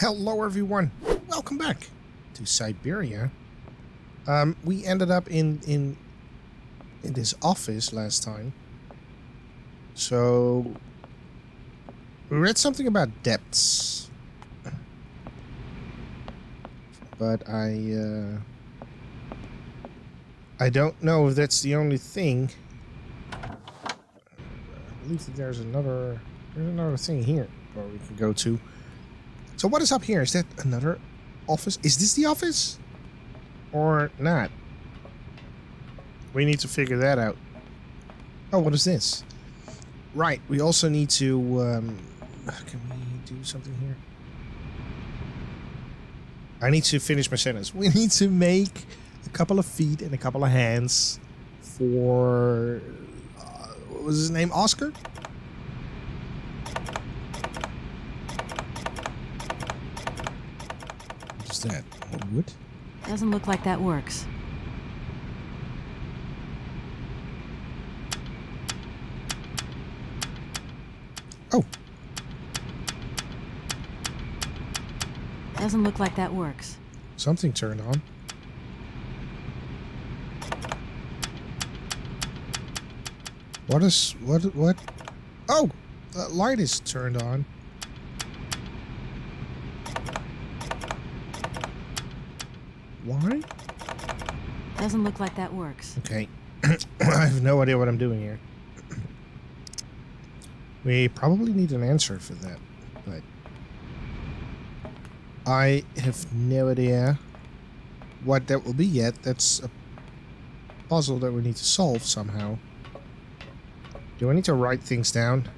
Hello everyone, welcome back to Syberia. We ended up in this office last time. So we read something about depths. But I don't know if that's the only thing. I believe that there's another thing here where we can go to. So what is up here? Is that another office? Is this the office? Or not? We need to figure that out. Oh, what is this? Right, we also need to... can we do something here? I need to finish my sentence. We need to make a couple of feet and a couple of hands for... what was his name? Oscar? That wood? Doesn't look like that works. Oh. Doesn't look like that works. Something turned on. What? Oh! The light is turned on. Why? Doesn't look like that works. Okay. I have no idea what I'm doing here. We probably need an answer for that, but I have no idea what that will be yet. That's a puzzle that we need to solve somehow. Do I need to write things down?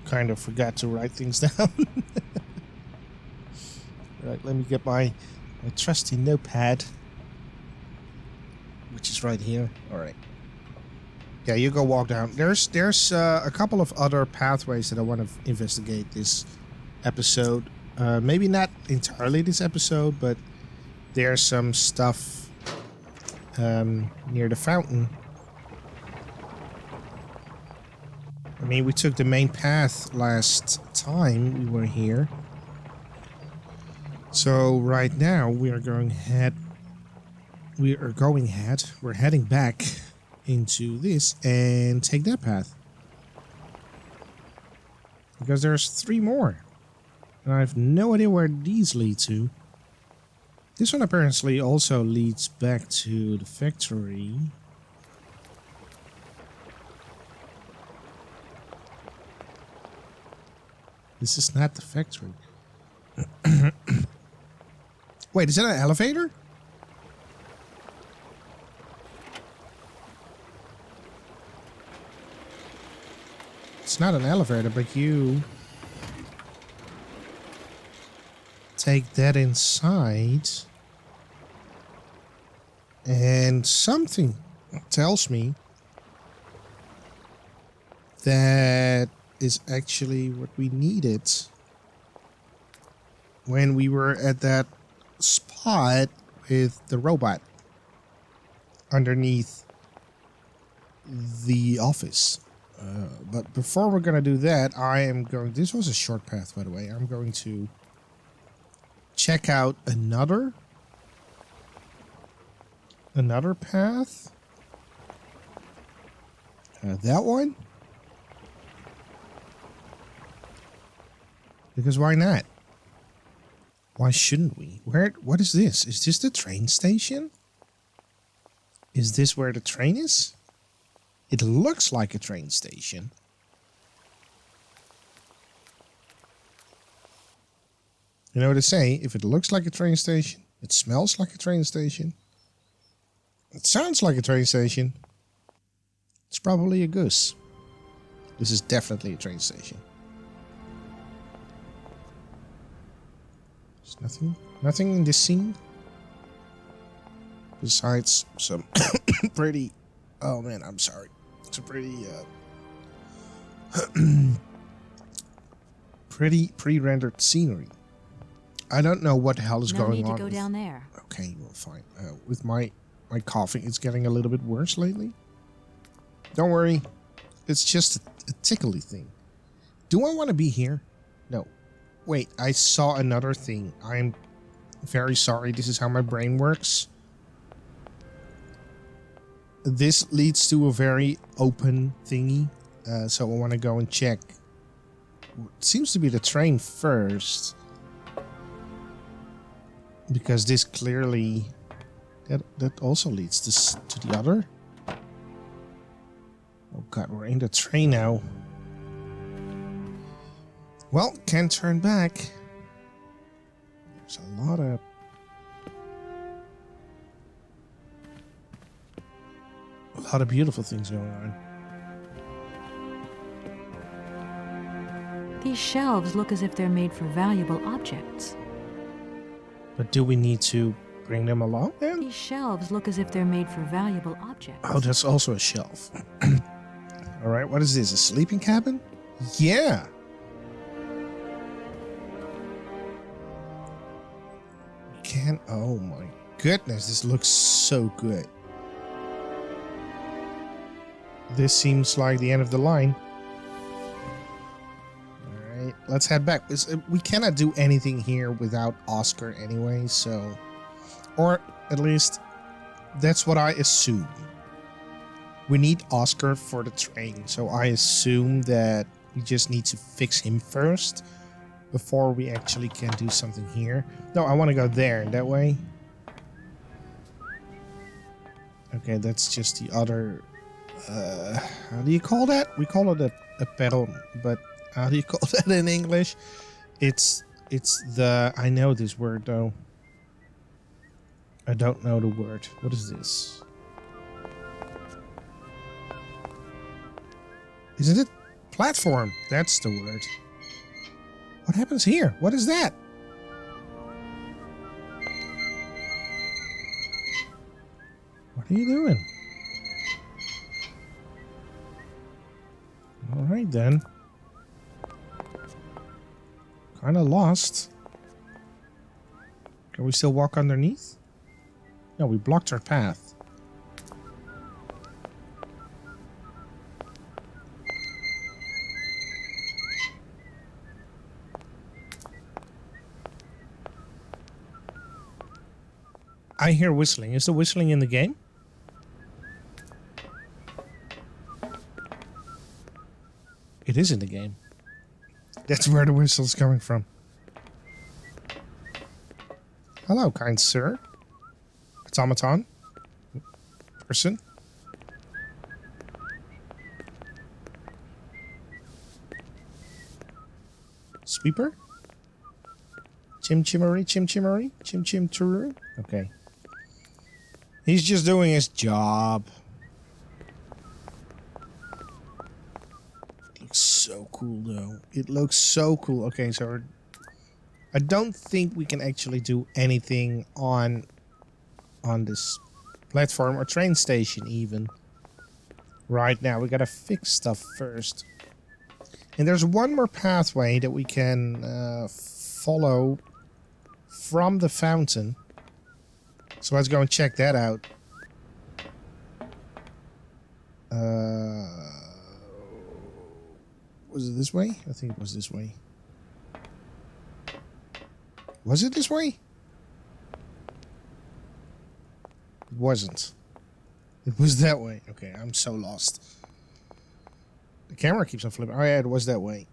Kind of forgot to write things down. Right, let me get my trusty notepad, which is right here. All right. Yeah, you go walk down. There's a couple of other pathways that I want to investigate this episode. Maybe not entirely this episode, but there's some stuff near the fountain. I mean, we took the main path last time we were here. So right now we're heading back into this and take that path. Because there's 3 more. And I have no idea where these lead to. This one apparently also leads back to the factory. This is not the factory. Wait, is that an elevator? It's not an elevator, but you take that inside. And something tells me that is actually what we needed when we were at that spot with the robot underneath the office. But before we're gonna do that, this was a short path, by the way. I'm going to check out another path. That one? Because why not? Why shouldn't we? What is this? Is this the train station? Is this where the train is? It looks like a train station. You know what they say? If it looks like a train station, it smells like a train station, it sounds like a train station, it's probably a goose. This is definitely a train station. Nothing in this scene besides some pretty, oh man, I'm sorry, it's a pretty pretty pre-rendered scenery. I don't know what the hell is going on. No need to go down there. Okay, well fine. With my coughing, it's getting a little bit worse lately. Don't worry, it's just a tickly thing. Do I want to be here? No. Wait, I saw another thing. I'm very sorry. This is how my brain works. This leads to a very open thingy. So I want to go and check. It seems to be the train first. Because this clearly... That also leads to the other. Oh god, we're in the train now. Well, can't turn back. There's a lot of beautiful things going on. These shelves look as if they're made for valuable objects. But do we need to bring them along then? These shelves look as if they're made for valuable objects. Oh, that's also a shelf. Alright, what is this? A sleeping cabin? Yeah! Oh my goodness, this looks so good. This seems like the end of the line. Alright, let's head back. We cannot do anything here without Oscar anyway, so... Or at least, that's what I assume. We need Oscar for the train, so I assume that we just need to fix him first before we actually can do something here. No, I want to go there, that way. Okay, that's just the other... how do you call that? We call it a pedal, but how do you call that in English? It's the... I know this word, though. I don't know the word. What is this? Isn't it? Platform. That's the word. What happens here? What is that? What are you doing? Alright then. Kinda lost. Can we still walk underneath? No, we blocked our path. I hear whistling. Is the whistling in the game? It is in the game. That's where the whistle is coming from. Hello, kind sir. Automaton. Person. Sweeper. Chim chimmery, chim chimmery, chim chim churru. Okay. He's just doing his job. It looks so cool, though. It looks so cool. Okay, so I don't think we can actually do anything on this platform or train station even. Right now, we gotta fix stuff first. And there's one more pathway that we can follow from the fountain. So let's go and check that out. Was it this way? I think it was this way. Was it this way? It wasn't. It was that way. Okay, I'm so lost. The camera keeps on flipping. Oh yeah, it was that way.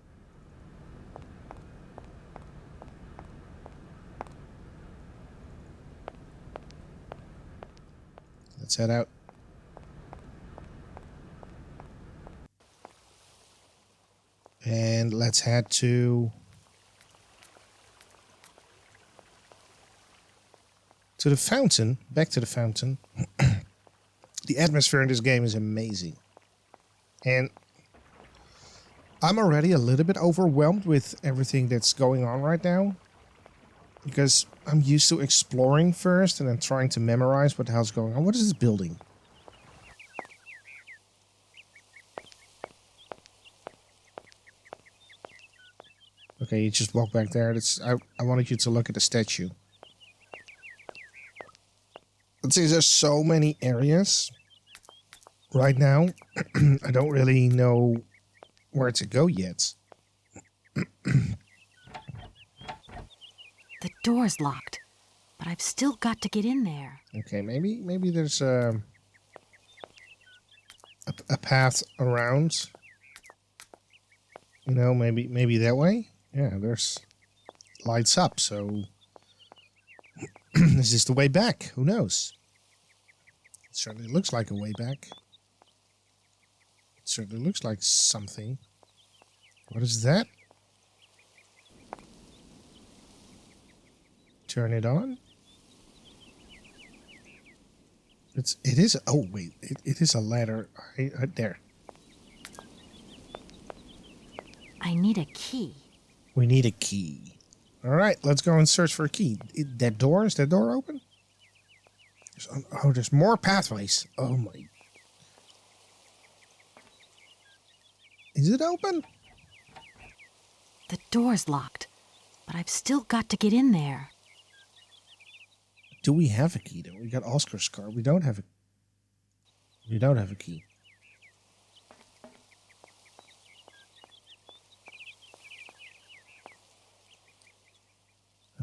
Let's head out. And let's head to the fountain. Back to the fountain. The atmosphere in this game is amazing. And I'm already a little bit overwhelmed with everything that's going on right now. Because I'm used to exploring first and then trying to memorize what the hell's going on. What is this building? Okay, you just walk back there. I wanted you to look at the statue. Let's see, there's so many areas right now. I don't really know where to go yet. door's locked, but I've still got to get in there. Okay, maybe there's a path around. You know, maybe that way. Yeah, there's lights up. So is this the way back? Who knows? It certainly looks like a way back. It certainly looks like something. What is that? Turn it on. It is. Oh wait, it is a ladder right there. I need a key. We need a key. All right, let's go and search for a key. Is that door open? There's more pathways. Oh my. Is it open? The door's locked, but I've still got to get in there. Do we have a key though? We got Oscar's car. We don't have a key.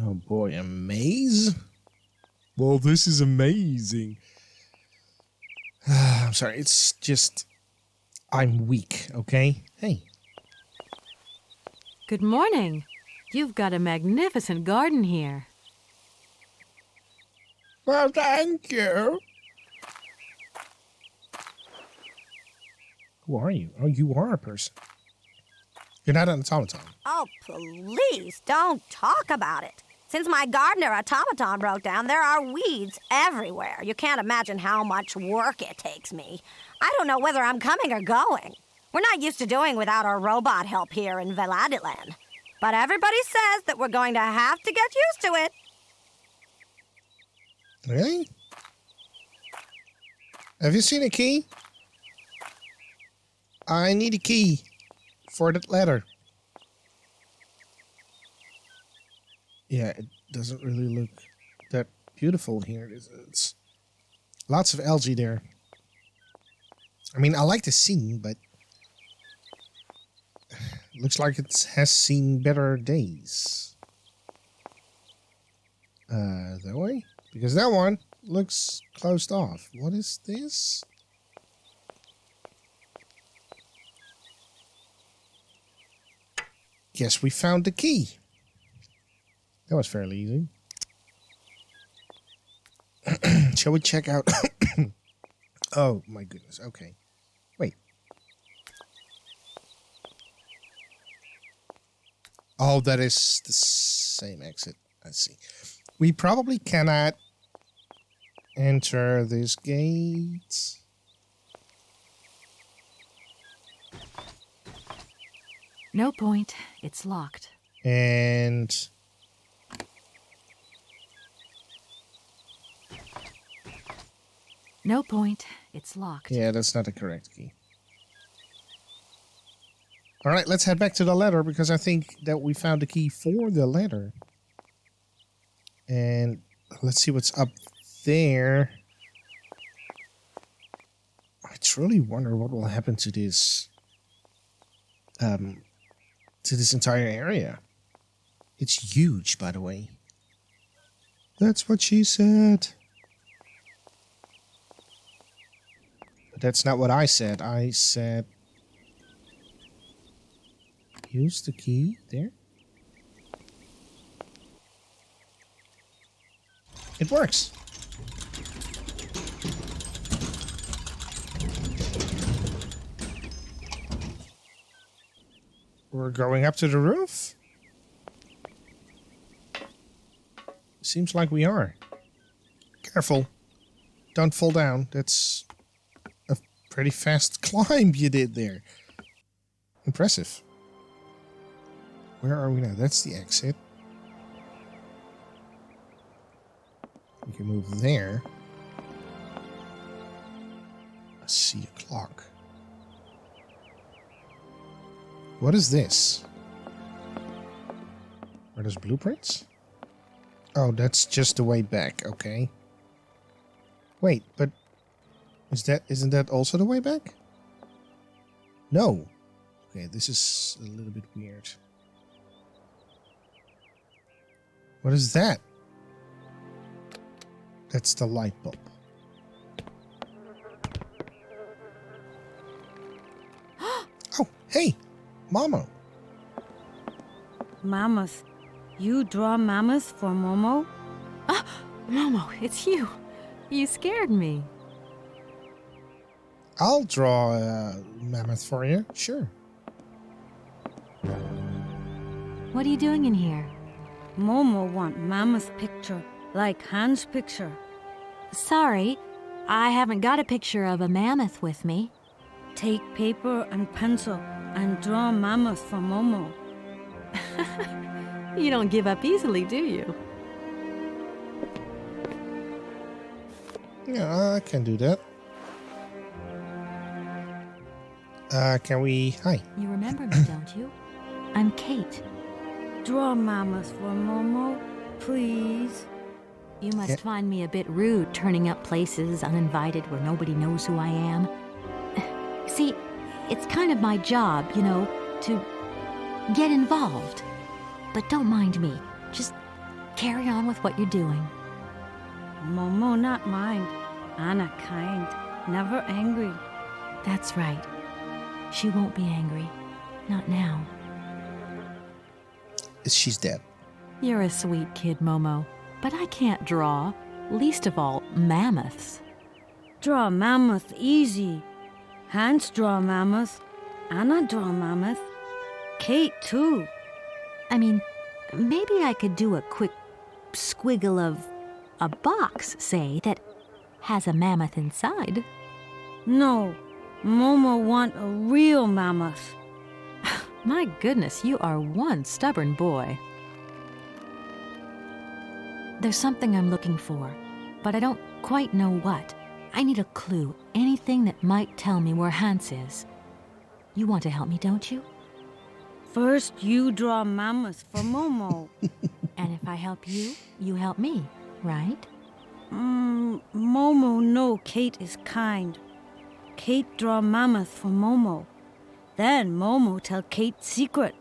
Oh boy, a maze? Well, this is amazing. I'm sorry, it's just... I'm weak, okay? Hey. Good morning. You've got a magnificent garden here. Well, thank you. Who are you? Oh, you are a person. You're not an automaton. Oh, please don't talk about it. Since my gardener automaton broke down, there are weeds everywhere. You can't imagine how much work it takes me. I don't know whether I'm coming or going. We're not used to doing without our robot help here in Veladiland. But everybody says that we're going to have to get used to it. Really? Have you seen a key? I need a key for that ladder. Yeah, it doesn't really look that beautiful here. It's lots of algae there. I mean, I like the scene, but looks like it has seen better days. That way? Because that one looks closed off. What is this? Guess we found the key. That was fairly easy. Shall we check out? Oh my goodness. Okay. Wait. Oh, that is the same exit. I see. We probably cannot enter this gate. No point. It's locked. And No point. It's locked. yeah, that's not the correct key. All right, let's head back to the ladder because I think that we found the key for the ladder. And let's see what's up there. I truly wonder what will happen to this entire area. It's huge, by the way. That's what she said. But that's not what I said. I said use the key there. It works. We're going up to the roof. Seems like we are. Careful. Don't fall down. That's a pretty fast climb you did there. Impressive. Where are we now? That's the exit. We can move there. I see a clock. What is this? Are those blueprints? Oh, that's just the way back. Okay. Wait, but isn't that also the way back? No. Okay, this is a little bit weird. What is that? That's the light bulb. Oh, hey, Momo. Mammoth. You draw mammoth for Momo? Ah, Momo, it's you. You scared me. I'll draw a mammoth for you. Sure. What are you doing in here? Momo want mammoth picture, like Hans picture. Sorry, I haven't got a picture of a mammoth with me. Take paper and pencil and draw mammoth for Momo. You don't give up easily, do you? Yeah, I can do that. Can we... Hi. You remember me, don't you? I'm Kate. Draw mammoth for Momo, please. You must Yeah. find me a bit rude turning up places uninvited where nobody knows who I am. See, it's kind of my job, you know, to get involved. But don't mind me. Just carry on with what you're doing. Momo not mind. Anna kind, never angry. That's right. She won't be angry. Not now. She's dead. You're a sweet kid, Momo. But I can't draw. Least of all, mammoths. Draw mammoth easy. Hans draw mammoth. Anna draw mammoth. Kate too. I mean, maybe I could do a quick squiggle of a box, say, that has a mammoth inside. No, Momo want a real mammoth. My goodness, you are one stubborn boy. There's something I'm looking for, but I don't quite know what. I need a clue, anything that might tell me where Hans is. You want to help me, don't you? First, you draw mammoth for Momo. And if I help you, you help me, right? Momo know Kate is kind. Kate draw mammoth for Momo. Then Momo tell Kate secret.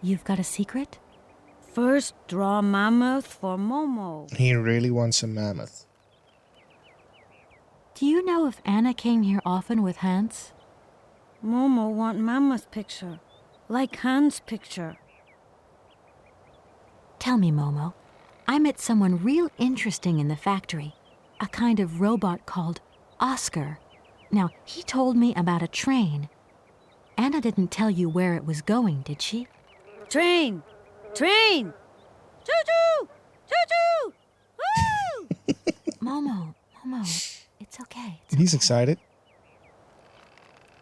You've got a secret? First, draw mammoth for Momo. He really wants a mammoth. Do you know if Anna came here often with Hans? Momo want mammoth picture, like Hans picture. Tell me, Momo. I met someone real interesting in the factory. A kind of robot called Oscar. Now, he told me about a train. Anna didn't tell you where it was going, did she? Train! Train! Choo-choo! Choo-choo! Woo! Momo, it's okay. He's excited.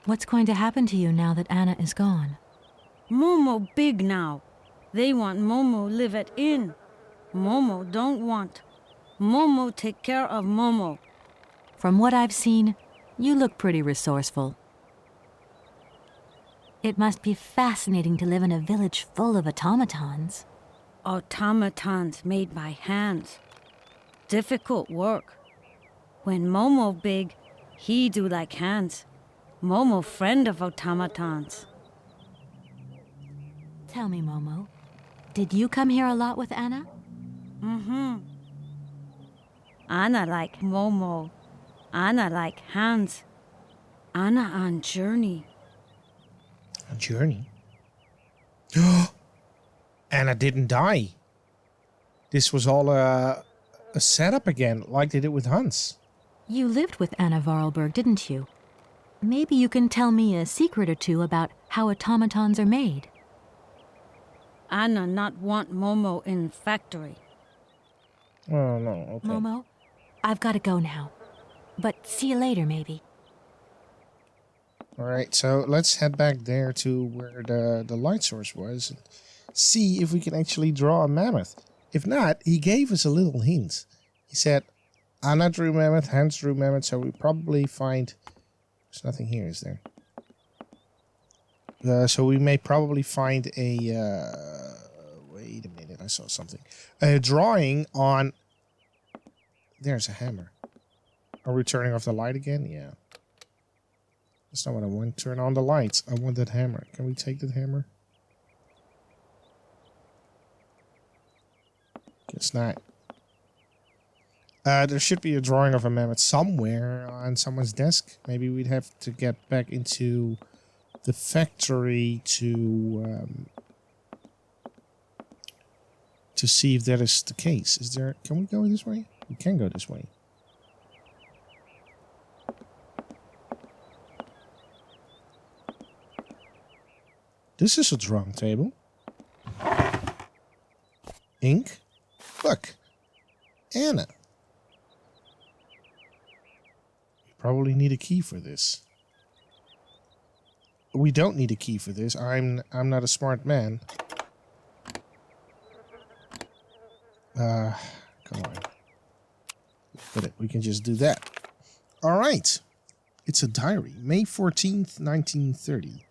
What's going to happen to you now that Anna is gone? Momo big now. They want Momo live at inn. Momo don't want. Momo take care of Momo. From what I've seen, you look pretty resourceful. It must be fascinating to live in a village full of automatons. Automatons made by hands. Difficult work. When Momo big, he do like hands. Momo friend of automatons. Tell me, Momo, did you come here a lot with Anna? Anna like Momo. Anna like Hans. Anna on journey. A journey. Anna didn't die. This was all a setup again, like they did with Hans. You lived with Anna Varlberg, didn't you? Maybe you can tell me a secret or two about how automatons are made. Anna not want Momo in factory. Oh, no, okay. Momo, I've got to go now. But see you later, maybe. All right, so let's head back there to where the light source was and see if we can actually draw a mammoth. If not, he gave us a little hint. He said, Anna drew mammoth, Hans drew mammoth, so we probably find... There's nothing here, is there? So we may probably find a... wait a minute, I saw something. A drawing on... There's a hammer. Are we turning off the light again? Yeah. That's not what I want. Turn on the lights. I want that hammer. Can we take that hammer? Guess not. There should be a drawing of a mammoth somewhere on someone's desk. Maybe we'd have to get back into the factory to see if that is the case. Is there? Can we go this way? We can go this way. This is a drawing table. Ink. Look. Anna. We probably need a key for this. We don't need a key for this. I'm not a smart man. Come on. But we can just do that. All right. It's a diary. May 14th, 1930.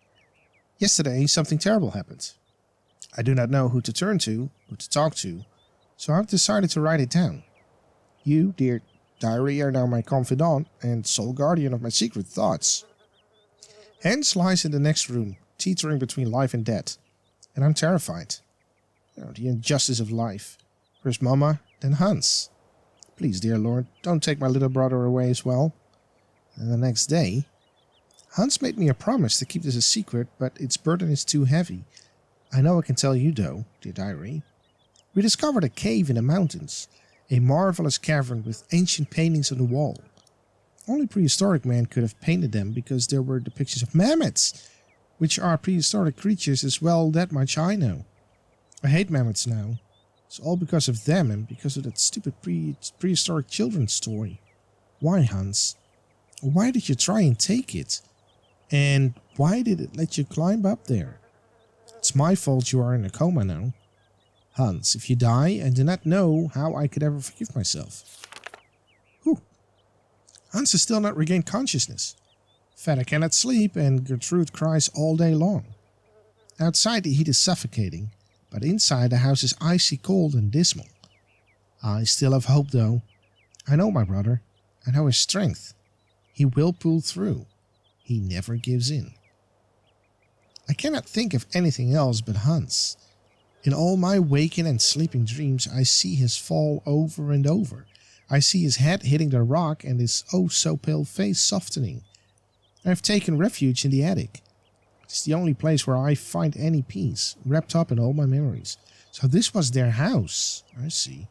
Yesterday, something terrible happened. I do not know who to turn to, who to talk to, so I've decided to write it down. You, dear diary, are now my confidant and sole guardian of my secret thoughts. Hans lies in the next room, teetering between life and death, and I'm terrified. You know, the injustice of life. First Mama, then Hans. Please, dear Lord, don't take my little brother away as well. And the next day, Hans made me a promise to keep this a secret, but its burden is too heavy. I know I can tell you though, dear diary. We discovered a cave in the mountains, a marvelous cavern with ancient paintings on the wall. Only prehistoric man could have painted them because there were depictions of mammoths, which are prehistoric creatures as well, that much I know. I hate mammoths now. It's all because of them and because of that stupid prehistoric children's story. Why, Hans? Why did you try and take it? And why did it let you climb up there? It's my fault you are in a coma now. Hans, if you die, I do not know how I could ever forgive myself. Whew. Hans has still not regained consciousness. Vader cannot sleep and Gertrude cries all day long. Outside the heat is suffocating, but inside the house is icy cold and dismal. I still have hope though. I know my brother. I know his strength. He will pull through. He never gives in. I cannot think of anything else but Hans. In all my waking and sleeping dreams, I see his fall over and over. I see his head hitting the rock and his oh-so-pale face softening. I have taken refuge in the attic. It's the only place where I find any peace, wrapped up in all my memories. So this was their house. I see.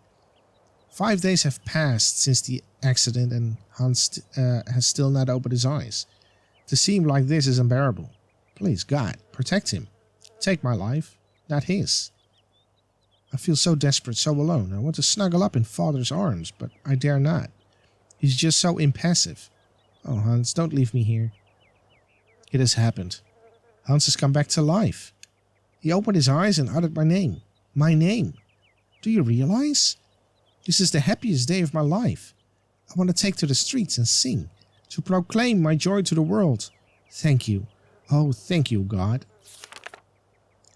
5 days have passed since the accident and Hans has still not opened his eyes. To see him like this is unbearable. Please, God, protect him. Take my life, not his. I feel so desperate, so alone. I want to snuggle up in Father's arms, but I dare not. He's just so impassive. Oh, Hans, don't leave me here. It has happened. Hans has come back to life. He opened his eyes and uttered my name. My name. Do you realize? This is the happiest day of my life. I want to take to the streets and sing, to proclaim my joy to the world. Thank you. Oh, thank you, God.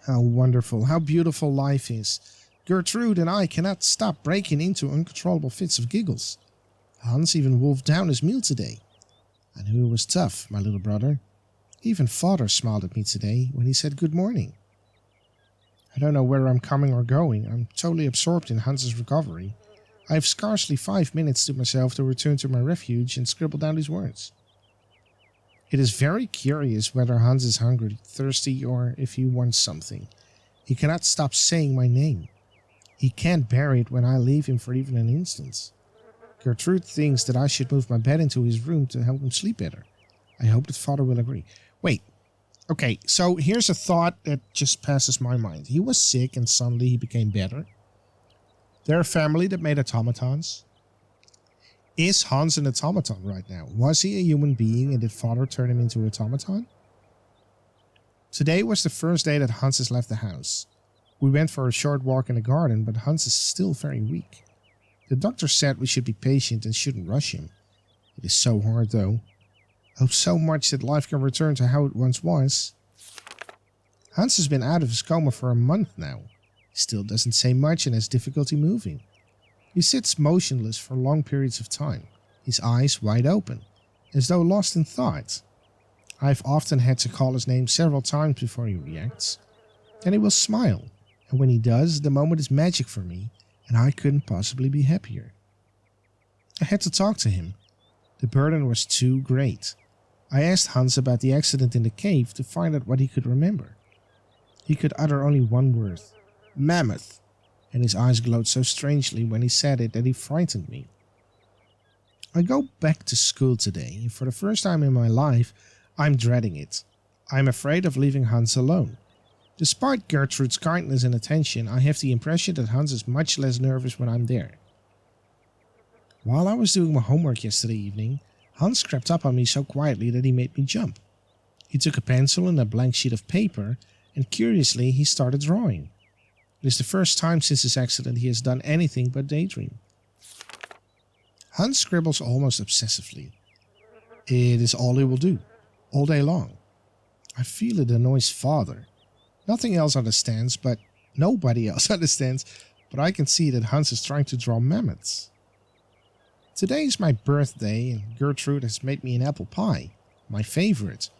How wonderful, how beautiful life is. Gertrude and I cannot stop breaking into uncontrollable fits of giggles. Hans even wolfed down his meal today. I knew it was tough, my little brother. Even Father smiled at me today when he said good morning. I don't know where I'm coming or going. I'm totally absorbed in Hans's recovery. I have scarcely 5 minutes to myself to return to my refuge and scribble down these words. It is very curious whether Hans is hungry, thirsty, or if he wants something. He cannot stop saying my name. He can't bear it when I leave him for even an instant. Gertrude thinks that I should move my bed into his room to help him sleep better. I hope that Father will agree. Wait. Okay, so here's a thought that just passes my mind. He was sick and suddenly he became better. They're a family that made automatons. Is Hans an automaton right now? Was he a human being and did Father turn him into an automaton? Today was the first day that Hans has left the house. We went for a short walk in the garden, but Hans is still very weak. The doctor said we should be patient and shouldn't rush him. It is so hard though. I hope so much that life can return to how it once was. Hans has been out of his coma for a month now. He still doesn't say much and has difficulty moving. He sits motionless for long periods of time, his eyes wide open, as though lost in thought. I've often had to call his name several times before he reacts. Then he will smile, and when he does, the moment is magic for me, and I couldn't possibly be happier. I had to talk to him. The burden was too great. I asked Hans about the accident in the cave to find out what he could remember. He could utter only one word, mammoth, and his eyes glowed so strangely when he said it that he frightened me. I go back to school today, and for the first time in my life, I'm dreading it. I'm afraid of leaving Hans alone. Despite Gertrude's kindness and attention, I have the impression that Hans is much less nervous when I'm there. While I was doing my homework yesterday evening, Hans crept up on me so quietly that he made me jump. He took a pencil and a blank sheet of paper, and curiously he started drawing. It is the first time since his accident he has done anything but daydream. Hans scribbles almost obsessively. It is all he will do, all day long. I feel it annoys Father. Nothing else understands, but nobody else understands, but I can see that Hans is trying to draw mammoths. Today is my birthday, and Gertrude has made me an apple pie, my favorite.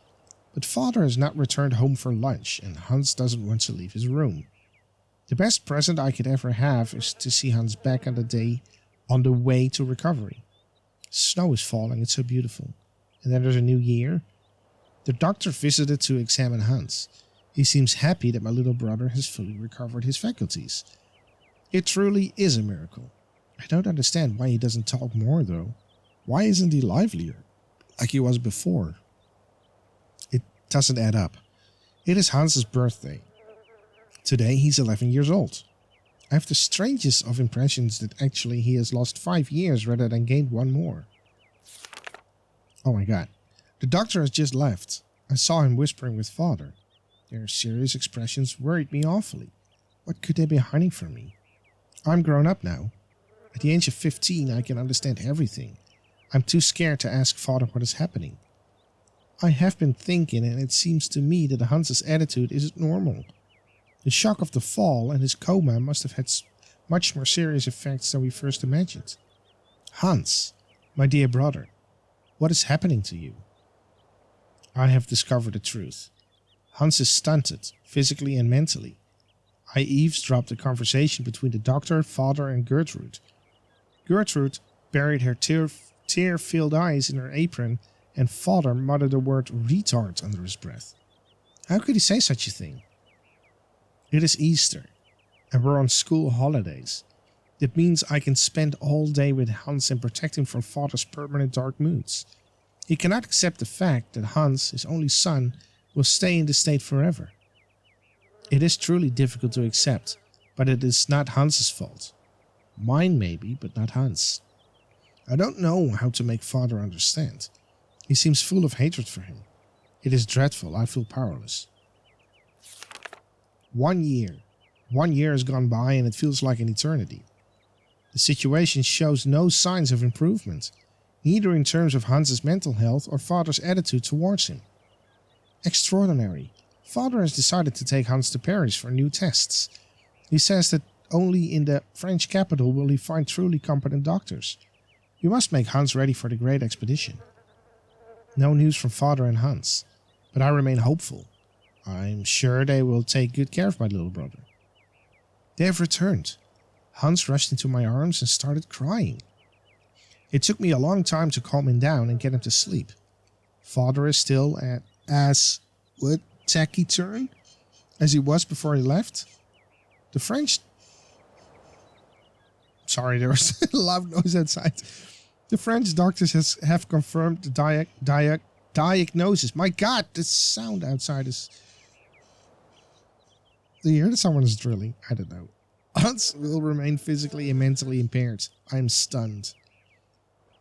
But Father has not returned home for lunch, and Hans doesn't want to leave his room. The best present I could ever have is to see Hans back on the way to recovery. Snow is falling, it's so beautiful. And then there's a new year. The doctor visited to examine Hans. He seems happy that my little brother has fully recovered his faculties. It truly is a miracle. I don't understand why he doesn't talk more, though. Why isn't he livelier, like he was before? It doesn't add up. It is Hans's birthday. Today he's 11 years old. I have the strangest of impressions that actually he has lost 5 years rather than gained 1 more. Oh my god. The doctor has just left. I saw him whispering with Father. Their serious expressions worried me awfully. What could they be hiding from me? I'm grown up now. At the age of 15, I can understand everything. I'm too scared to ask Father what is happening. I have been thinking, and it seems to me that Hans's attitude isn't normal. The shock of the fall and his coma must have had much more serious effects than we first imagined. Hans, my dear brother, what is happening to you? I have discovered the truth. Hans is stunted, physically and mentally. I eavesdropped a conversation between the doctor, Father, and Gertrude. Gertrude buried her tear-filled eyes in her apron, and Father muttered the word retard under his breath. How could he say such a thing? It is Easter, and we're on school holidays. That means I can spend all day with Hans and protect him from Father's permanent dark moods. He cannot accept the fact that Hans, his only son, will stay in this state forever. It is truly difficult to accept, but it is not Hans's fault. Mine maybe, but not Hans. I don't know how to make Father understand. He seems full of hatred for him. It is dreadful. I feel powerless. 1 year. 1 year has gone by and it feels like an eternity. The situation shows no signs of improvement, neither in terms of Hans's mental health or Father's attitude towards him. Extraordinary. Father has decided to take Hans to Paris for new tests. He says that only in the French capital will he find truly competent doctors. We must make Hans ready for the great expedition. No news from Father and Hans, but I remain hopeful. I'm sure they will take good care of my little brother. They have returned. Hans rushed into my arms and started crying. It took me a long time to calm him down and get him to sleep. Father is still taciturn as he was before he left. The French... Sorry, there was a loud noise outside. The French doctors have confirmed the diagnosis. My god, the sound outside is... Do you hear that someone is drilling? I don't know. Hans will remain physically and mentally impaired. I am stunned.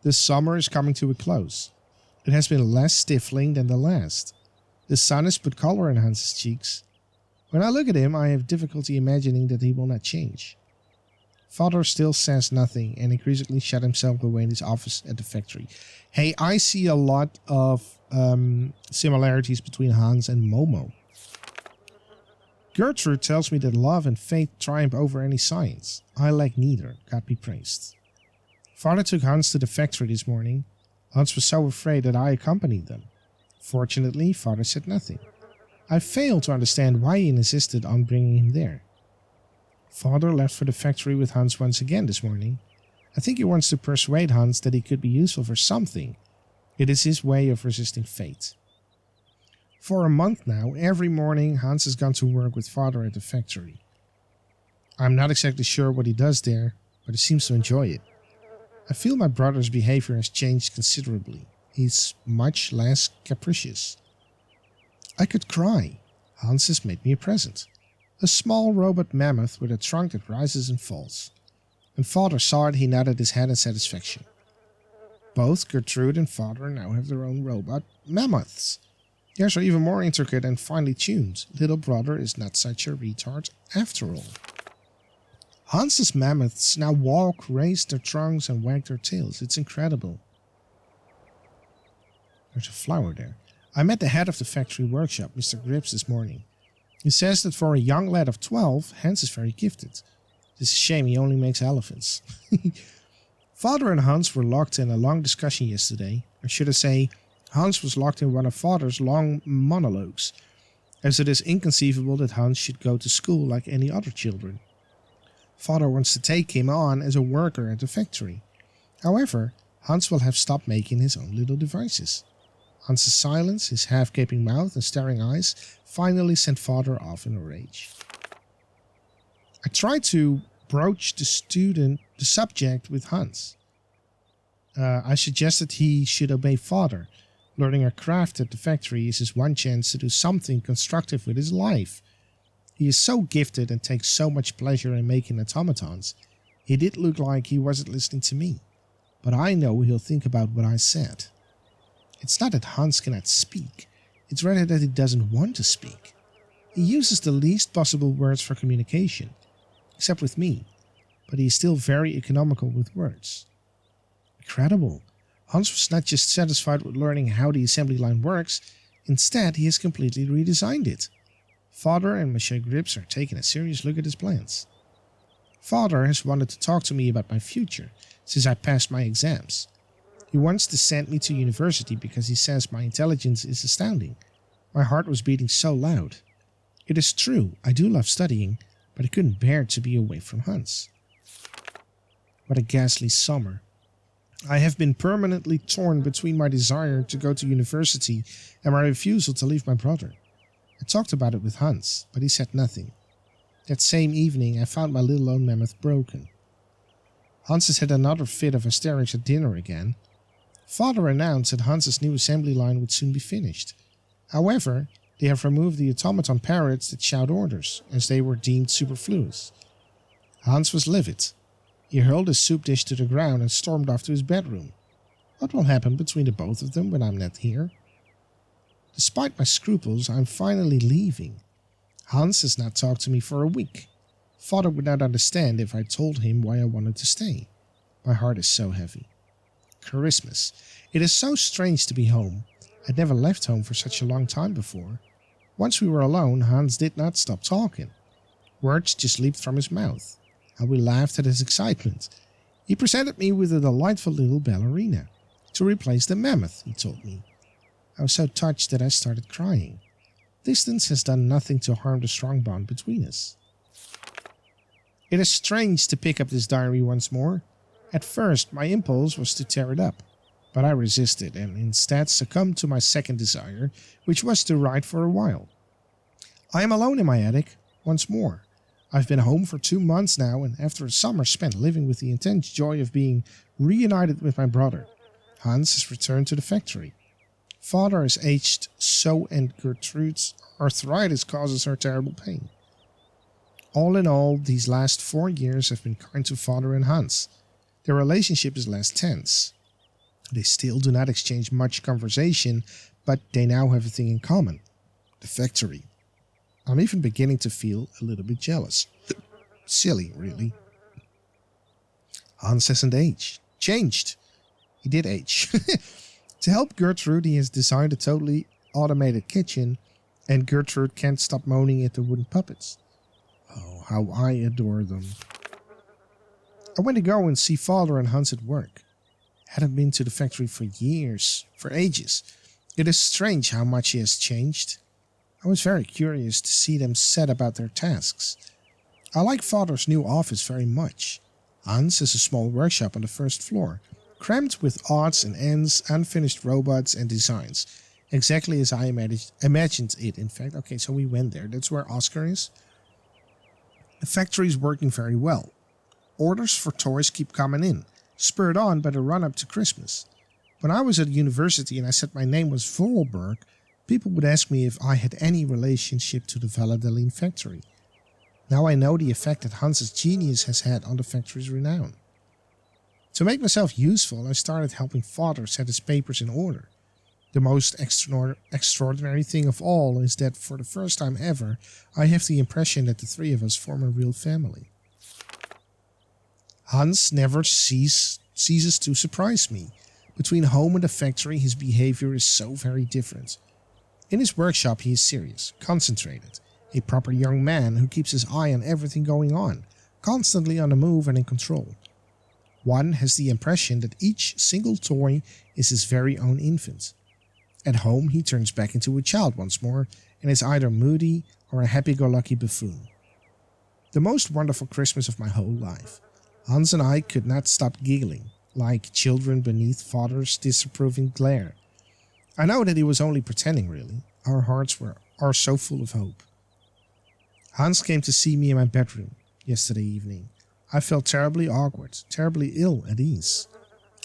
The summer is coming to a close. It has been less stifling than the last. The sun has put color in Hans's cheeks. When I look at him, I have difficulty imagining that he will not change. Father still says nothing and increasingly shut himself away in his office at the factory. Hey, I see a lot of similarities between Hans and Momo. Gertrude tells me that love and faith triumph over any science. I lack neither, God be praised. Father took Hans to the factory this morning. Hans was so afraid that I accompanied them. Fortunately, Father said nothing. I failed to understand why he insisted on bringing him there. Father left for the factory with Hans once again this morning. I think he wants to persuade Hans that he could be useful for something. It is his way of resisting fate. For a month now, every morning Hans has gone to work with Father at the factory. I'm not exactly sure what he does there, but he seems to enjoy it. I feel my brother's behavior has changed considerably. He's much less capricious. I could cry. Hans has made me a present. A small robot mammoth with a trunk that rises and falls. When Father saw it, he nodded his head in satisfaction. Both Gertrude and Father now have their own robot mammoths. Theirs are even more intricate and finely tuned. Little brother is not such a retard after all. Hans's mammoths now walk, raise their trunks and wag their tails. It's incredible. There's a flower there. I met the head of the factory workshop, Mr. Grips, this morning. He says that for a young lad of 12, Hans is very gifted. It's a shame he only makes elephants. Father and Hans were locked in a long discussion yesterday. Or should I say, Hans was locked in one of Father's long monologues, as it is inconceivable that Hans should go to school like any other children. Father wants to take him on as a worker at the factory. However, Hans will have stopped making his own little devices. Hans's silence, his half-gaping mouth and staring eyes finally sent Father off in a rage. I tried to broach the subject with Hans. I suggested he should obey Father. Learning a craft at the factory is his one chance to do something constructive with his life. He is so gifted and takes so much pleasure in making automatons. He did look like he wasn't listening to me, but I know he'll think about what I said. It's not that Hans cannot speak, it's rather that he doesn't want to speak. He uses the least possible words for communication, except with me, but he is still very economical with words. Incredible. Hans was not just satisfied with learning how the assembly line works, instead he has completely redesigned it. Father and Monsieur Grips are taking a serious look at his plans. Father has wanted to talk to me about my future since I passed my exams. He wants to send me to university because he says my intelligence is astounding. My heart was beating so loud. It is true, I do love studying, but I couldn't bear to be away from Hans. What a ghastly summer. I have been permanently torn between my desire to go to university and my refusal to leave my brother. I talked about it with Hans, but he said nothing. That same evening I found my little lone mammoth broken. Hans has had another fit of hysterics at dinner again. Father announced that Hans's new assembly line would soon be finished. However, they have removed the automaton parrots that shout orders, as they were deemed superfluous. Hans was livid. He hurled his soup dish to the ground and stormed off to his bedroom. What will happen between the both of them when I'm not here? Despite my scruples, I'm finally leaving. Hans has not talked to me for a week. Father would not understand if I told him why I wanted to stay. My heart is so heavy. Christmas. It is so strange to be home. I'd never left home for such a long time before. Once we were alone, Hans did not stop talking. Words just leaped from his mouth. How we laughed at his excitement. He presented me with a delightful little ballerina. To replace the mammoth, he told me. I was so touched that I started crying. Distance has done nothing to harm the strong bond between us. It is strange to pick up this diary once more. At first, my impulse was to tear it up, but I resisted and instead succumbed to my second desire, which was to write for a while. I am alone in my attic, once more. I've been home for 2 months now, and after a summer spent living with the intense joy of being reunited with my brother, Hans has returned to the factory. Father has aged so, and Gertrude's arthritis causes her terrible pain. All in all, these last 4 years have been kind to Father and Hans. Their relationship is less tense. They still do not exchange much conversation, but they now have a thing in common. The factory. I'm even beginning to feel a little bit jealous. Silly, really. Hans hasn't changed. He did age. To help Gertrude, he has designed a totally automated kitchen, and Gertrude can't stop moaning at the wooden puppets. Oh, how I adore them. I went to go and see Father and Hans at work. Hadn't been to the factory for years, for ages. It is strange how much he has changed. I was very curious to see them set about their tasks. I like Father's new office very much. Hans has a small workshop on the first floor, crammed with odds and ends, unfinished robots and designs. Exactly as I imagined it, in fact. Okay, so we went there. That's where Oscar is. The factory is working very well. Orders for toys keep coming in, spurred on by the run-up to Christmas. When I was at university and I said my name was Vorarlberg, people would ask me if I had any relationship to the Valladolid factory. Now I know the effect that Hans's genius has had on the factory's renown. To make myself useful, I started helping Father set his papers in order. The most extraordinary thing of all is that for the first time ever, I have the impression that the three of us form a real family. Hans never ceases to surprise me. Between home and the factory, his behavior is so very different. In his workshop, he is serious, concentrated, a proper young man who keeps his eye on everything going on, constantly on the move and in control. One has the impression that each single toy is his very own infant. At home, he turns back into a child once more and is either moody or a happy-go-lucky buffoon. The most wonderful Christmas of my whole life. Hans and I could not stop giggling, like children beneath Father's disapproving glare. I know that he was only pretending, really. Our hearts are so full of hope. Hans came to see me in my bedroom yesterday evening. I felt terribly awkward, terribly ill at ease.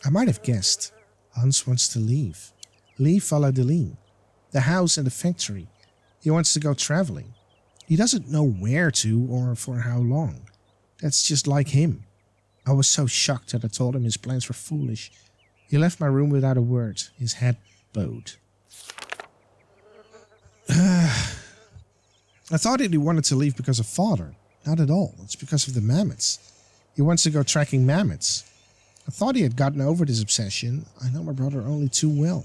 I might have guessed. Hans wants to leave. Leave Valladolid, the house and the factory. He wants to go traveling. He doesn't know where to or for how long. That's just like him. I was so shocked that I told him his plans were foolish. He left my room without a word, his head bowed. I thought that he wanted to leave because of Father. Not at all. It's because of the mammoths. He wants to go tracking mammoths. I thought he had gotten over this obsession. I know my brother only too well.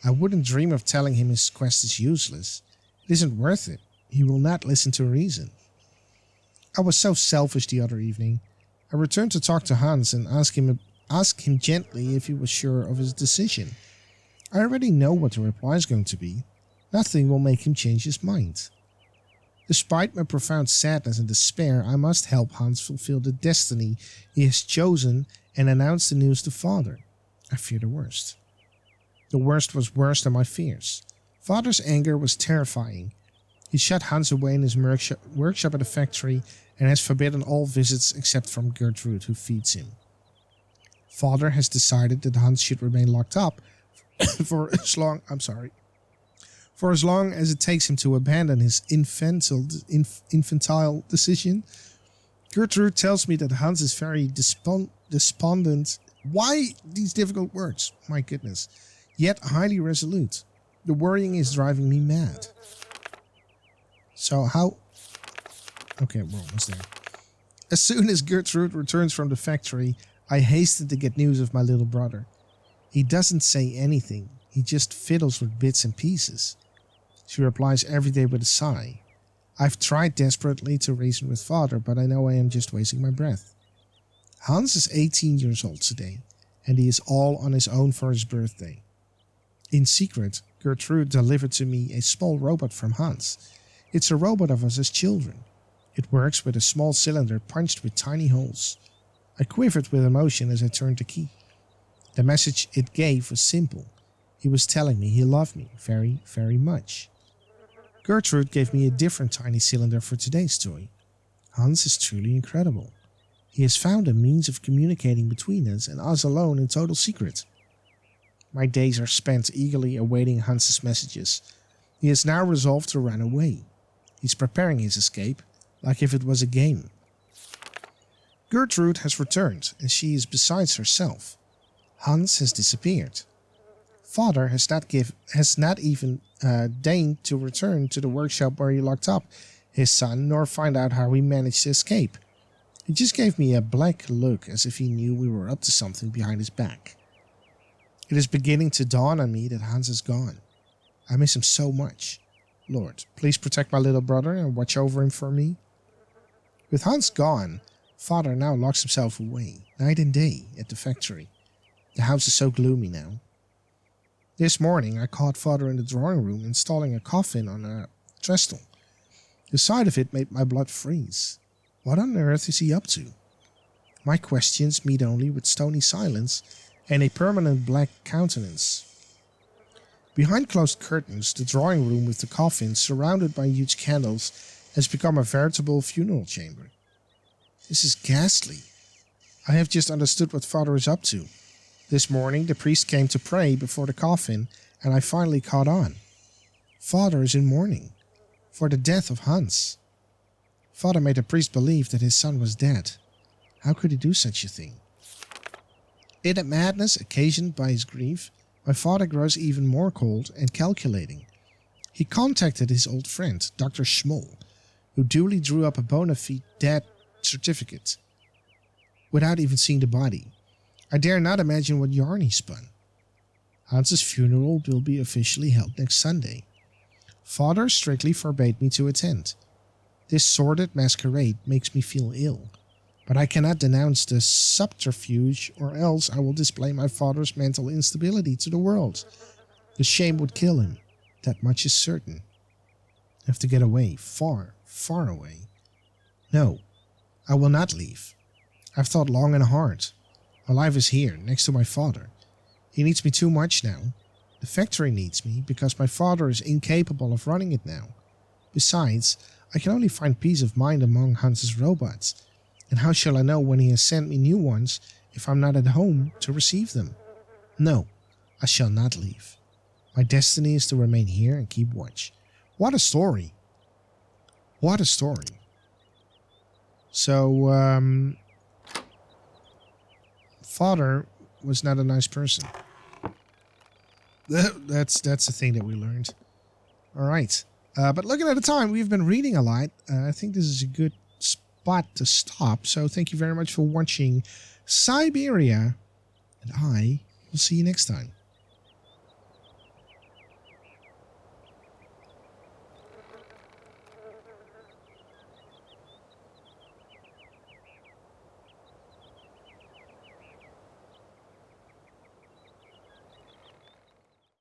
I wouldn't dream of telling him his quest is useless. It isn't worth it. He will not listen to reason. I was so selfish the other evening. I returned to talk to Hans and ask him gently if he was sure of his decision. I already know what the reply is going to be. Nothing will make him change his mind. Despite my profound sadness and despair, I must help Hans fulfill the destiny he has chosen and announce the news to Father. I fear the worst. The worst was worse than my fears. Father's anger was terrifying. He shut Hans away in his workshop at the factory and has forbidden all visits except from Gertrude, who feeds him. Father has decided that Hans should remain locked up for as long as it takes him to abandon his infantile decision. Gertrude tells me that Hans is very despondent. Why these difficult words? My goodness. Yet highly resolute. The worrying is driving me mad. So how... Okay, we're almost there. As soon as Gertrude returns from the factory, I hasten to get news of my little brother. He doesn't say anything. He just fiddles with bits and pieces. She replies every day with a sigh. I've tried desperately to reason with Father, but I know I am just wasting my breath. Hans is 18 years old today, and he is all on his own for his birthday. In secret, Gertrude delivered to me a small robot from Hans. It's a robot of us as children. It works with a small cylinder punched with tiny holes. I quivered with emotion as I turned the key. The message it gave was simple. He was telling me he loved me very, very much. Gertrude gave me a different tiny cylinder for today's toy. Hans is truly incredible. He has found a means of communicating between us and us alone in total secret. My days are spent eagerly awaiting Hans's messages. He has now resolved to run away. He's preparing his escape, like if it was a game. Gertrude has returned, and she is beside herself. Hans has disappeared. Father has not even deigned to return to the workshop where he locked up his son, nor find out how he managed to escape. He just gave me a blank look, as if he knew we were up to something behind his back. It is beginning to dawn on me that Hans is gone. I miss him so much. Lord, please protect my little brother and watch over him for me. With Hans gone, Father now locks himself away, night and day, at the factory. The house is so gloomy now. This morning I caught Father in the drawing room installing a coffin on a trestle. The sight of it made my blood freeze. What on earth is he up to? My questions meet only with stony silence and a permanent black countenance. Behind closed curtains, the drawing room with the coffin surrounded by huge candles has become a veritable funeral chamber. This is ghastly. I have just understood what Father is up to. This morning the priest came to pray before the coffin, and I finally caught on. Father is in mourning for the death of Hans. Father made the priest believe that his son was dead. How could he do such a thing? In a madness occasioned by his grief, my father grows even more cold and calculating. He contacted his old friend, Dr. Schmoll, who duly drew up a bona fide death certificate, without even seeing the body. I dare not imagine what yarn he spun. Hans's funeral will be officially held next Sunday. Father strictly forbade me to attend. This sordid masquerade makes me feel ill, but I cannot denounce the subterfuge, or else I will display my father's mental instability to the world. The shame would kill him. That much is certain. I have to get away, far, far away. No, I will not leave. I've thought long and hard. My life is here, next to my father. He needs me too much now. The factory needs me, because my father is incapable of running it now. Besides, I can only find peace of mind among Hans's robots. And how shall I know when he has sent me new ones if I'm not at home to receive them? No, I shall not leave. My destiny is to remain here and keep watch. What a story. What a story. So, Father was not a nice person. That's the thing that we learned. Alright. But looking at the time, we've been reading a lot. I think this is a good spot to stop. So thank you very much for watching Syberia. And I will see you next time.